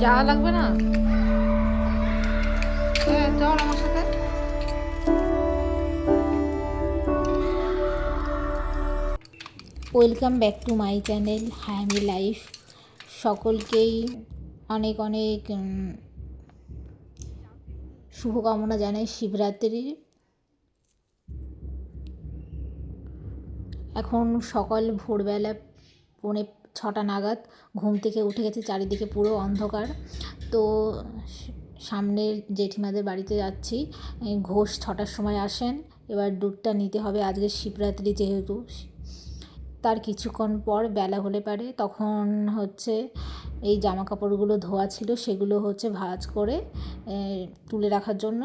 যাওয়া লাগবে না? হ্যাঁ চল আমার সাথে। Welcome back to my channel হায়ামি লাইফ। সকলকেই অনেক অনেক শুভকামনা জানাই শিবরাত্রির। এখন সকাল ভোরবেলা 6:30 নাগাদ ঘুম থেকে উঠে গেছে, চারিদিকে পুরো অন্ধকার। তো সামনের জেঠিমাদের বাড়িতে যাচ্ছি। ঘোষ 6টার সময় আসেন, এবার দুধটা নিতে হবে। আজকে শিবরাত্রি যেহেতু, তার কিছুক্ষণ পর বেলা হলে পারে তখন হচ্ছে এই জামা কাপড়গুলো ধোয়া ছিল সেগুলো হচ্ছে ভাঁজ করে তুলে রাখার জন্য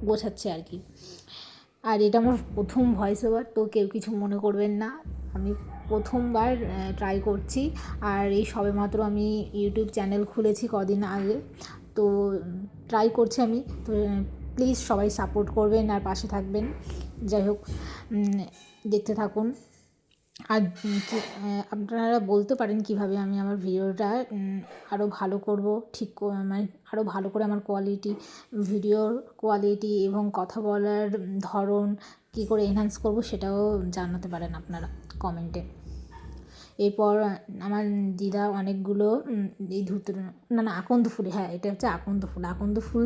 গোছাচ্ছে আর কি। আর এটা আমার প্রথম ভয়েস ওভার, তো কেউ কিছু মনে করবেন না, আমি প্রথমবার ট্রাই করছি। আর এই সবেমাত্র আমি ইউটিউব চ্যানেল খুলেছি কদিন আগে, তো ট্রাই করছি আমি। তো প্লিজ সবাই সাপোর্ট করবেন আর পাশে থাকবেন। যাই হোক, দেখতে থাকুন। আর আপনারা বলতে পারেন কিভাবে আমি আমার ভিডিওটা আরও ভালো করব, মানে আরও ভালো করে আমার ভিডিওর কোয়ালিটি এবং কথা বলার ধরন কী করে এনহ্যান্স করব সেটাও জানাতে পারেন আপনারা কমেন্টে। এরপর আমার দিদা অনেকগুলো এই আকন্দ ফুল, হ্যাঁ এটা হচ্ছে আকন্দ ফুল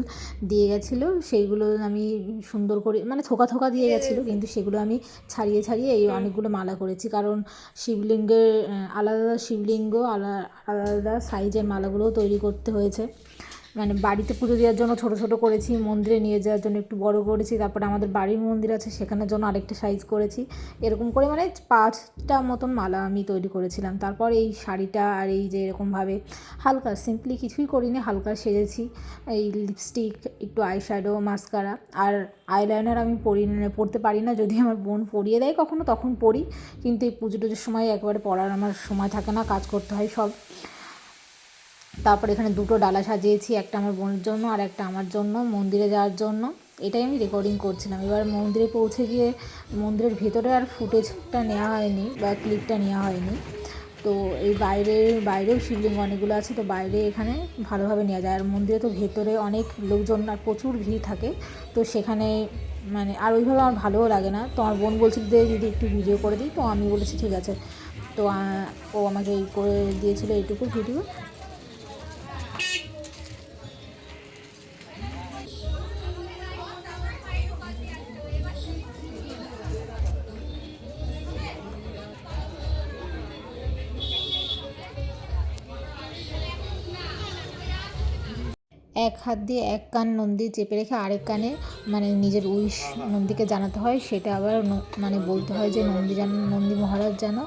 দিয়ে গেছিলো। সেইগুলো আমি সুন্দর করে মানে থোকা দিয়ে গেছিলো, কিন্তু সেগুলো আমি ছাড়িয়ে এই অনেকগুলো মালা করেছি। কারণ শিবলিঙ্গের আলাদা শিবলিঙ্গ আলাদা সাইজের মালাগুলোও তৈরি করতে হয়েছে। মানে বাড়িতে পুজো দেওয়ার জন্য ছোট ছোট করেছি, মন্দিরে নিয়ে যাওয়ার জন্য একটু বড় করেছি, তারপরে আমাদের বাড়ির মন্দির আছে সেখানের জন্য আরেকটা সাইজ করেছি। এরকম করে মানে 5টা মতন মালা আমি তৈরি করেছিলাম। তারপর এই শাড়িটা আর এই যে এরকমভাবে হালকা সিম্পলি কিছুই করিনি, হালকা সেজেছি। এই লিপস্টিক, একটু আইশ্যাডো, মাস্কারা আর আইলাইনার আমি পরতে পারি না, যদি আমার বোন পরিয়ে দেয় কখনো তখন পরি, কিন্তু এই পুজো টুজোর সময় একবারে পরার আমার সময় থাকে না, কাজ করতে হয় সব। তারপর এখানে 2টো ডালা সাজিয়েছি, একটা আমার বোনের জন্য আর একটা আমার জন্য মন্দিরে যাওয়ার জন্য। এটাই আমি রেকর্ডিং করছিলাম। এবার মন্দিরে পৌঁছে গিয়ে মন্দিরের ভেতরে আর ফুটেজটা নেওয়া হয়নি বা ক্লিপটা নেওয়া হয়নি। তো এই বাইরেও শিবলিঙ্গ অনেকগুলো আছে, তো বাইরে এখানে ভালোভাবে নেওয়া যায়। আর মন্দিরে তো ভেতরে অনেক লোকজন আর প্রচুর ভিড় থাকে, তো সেখানে মানে আর ওইভাবে আমার ভালোও লাগে না। তো আমার বোন বলছিল যে যদি একটু ভিডিও করে দিই, তো আমি বলেছি ঠিক আছে। তো ও আমাকে এই করে দিয়েছিল এইটুকু ভিডিও। এক হাত দিয়ে এক কান নন্দী চেপে রেখে আরেক কানে মানে নিজের উইশ নন্দীকে জানাতে হয়। সেটা আবার মানে বলতে হয় যে নন্দী মহারাজ যেন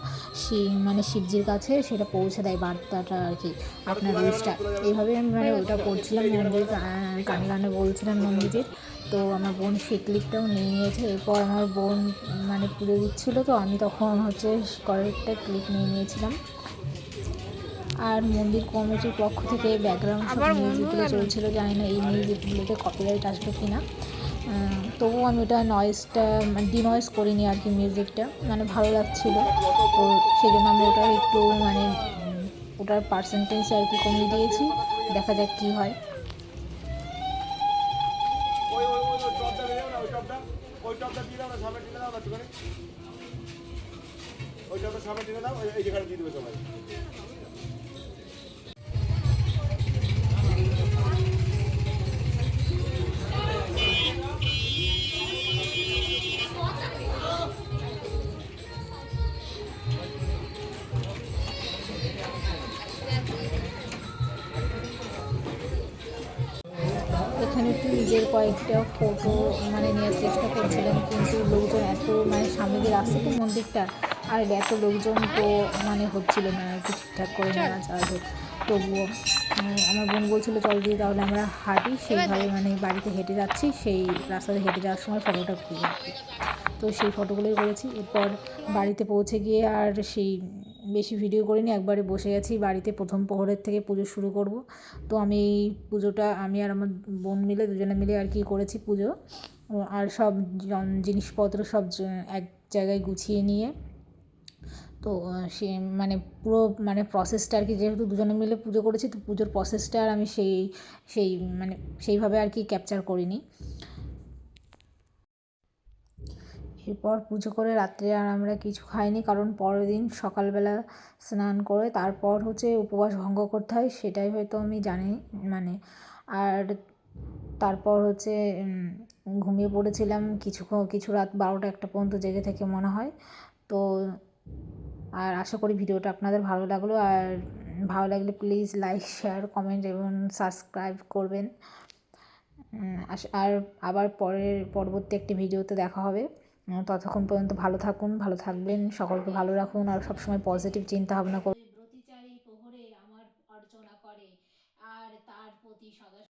মানে শিবজির কাছে সেটা পৌঁছে দেয় বার্তাটা আর কি, আপনার উইশটা। এইভাবে আমি মানে ওটা করছিলাম, নন্দীর কানে বলছিলাম নন্দীজির। তো আমার বোন সেই ক্লিপটাও নিয়ে নিয়েছে। এরপর আমার বোন মানে পুজো দিচ্ছিলো, তো আমি তখন হচ্ছে কয়েকটা ক্লিপ নিয়ে নিয়েছিলাম। আর মন্দির কমিটির পক্ষ থেকে ব্যাকগ্রাউন্ড সব মিউজিকগুলো চলছিল, জানি না এই মিউজিকগুলোতে কপিরাইট আসবে কি না। তবুও আমি ওটা নয়েজটা ডিনয়েজ করিনি আর কি, মিউজিকটা মানে ভালো লাগছিলো, তো সেই জন্য আমি ওটা একটু মানে ওটার পার্সেন্টেজ আর কি কমিয়ে দিয়েছি। দেখা যাক কী হয়। এখানে একটু নিজের কয়েকটা ফটো মানে নেওয়ার চেষ্টা করছিলাম, কিন্তু লোকজন এত মানে সামনে দিয়ে রাস্তা তো মন্দিরটা, আর এত লোকজন তো মানে হচ্ছিল না আর কি ঠিকঠাক করে নেওয়া। যাই হোক, তবুও আমার বোন বলছিল চল দিয়ে তাহলে আমরা হাঁটি, সেইভাবে মানে বাড়িতে হেঁটে যাচ্ছি, সেই রাস্তাতে হেঁটে যাওয়ার সময় ফটোটা করি আর কি। তো সেই ফটোগুলোই করেছি। এরপর বাড়িতে পৌঁছে গিয়ে আর সেই বেশি ভিডিও করিনি, একবারে বসে গেছি বাড়িতে। প্রথম প্রহরের থেকে পুজো শুরু করব। তো আমি এই পুজোটা আমি আর আমার বোন মিলে দুজনে মিলে আর কি করেছি পুজো। আর সব জিনিসপত্র সব এক জায়গায় গুছিয়ে নিয়ে, তো সে মানে পুরো মানে প্রসেসটা আর কি, যেহেতু দুজনে মিলে পুজো করেছি তো পুজোর প্রসেসটা আর আমি সেই মানে সেইভাবে আর কি ক্যাপচার করিনি। এরপর পুজো করে রাত্রে আর আমরা কিছু খাইনি, কারণ পরের দিন সকালবেলা স্নান করে তারপর হচ্ছে উপবাস ভঙ্গ করতে হয়, সেটাই হয়তো আমি জানি মানে। আর তারপর হচ্ছে ঘুমিয়ে পড়েছিলাম কিছু রাত 12টা-1টা পর্যন্ত জেগে থেকে মনে হয়। তো আর আশা করি ভিডিওটা আপনাদের ভালো লাগলো, আর ভালো লাগলে প্লিজ লাইক, শেয়ার, কমেন্ট এবং সাবস্ক্রাইব করবেন। আর আবার পরবর্তী একটি ভিডিওতে দেখা হবে। ততক্ষণ পর্যন্ত ভালো থাকুন, ভালো থাকবেন, সকলকে ভালো রাখুন আর সবসময় পজিটিভ চিন্তা ভাবনা করুন।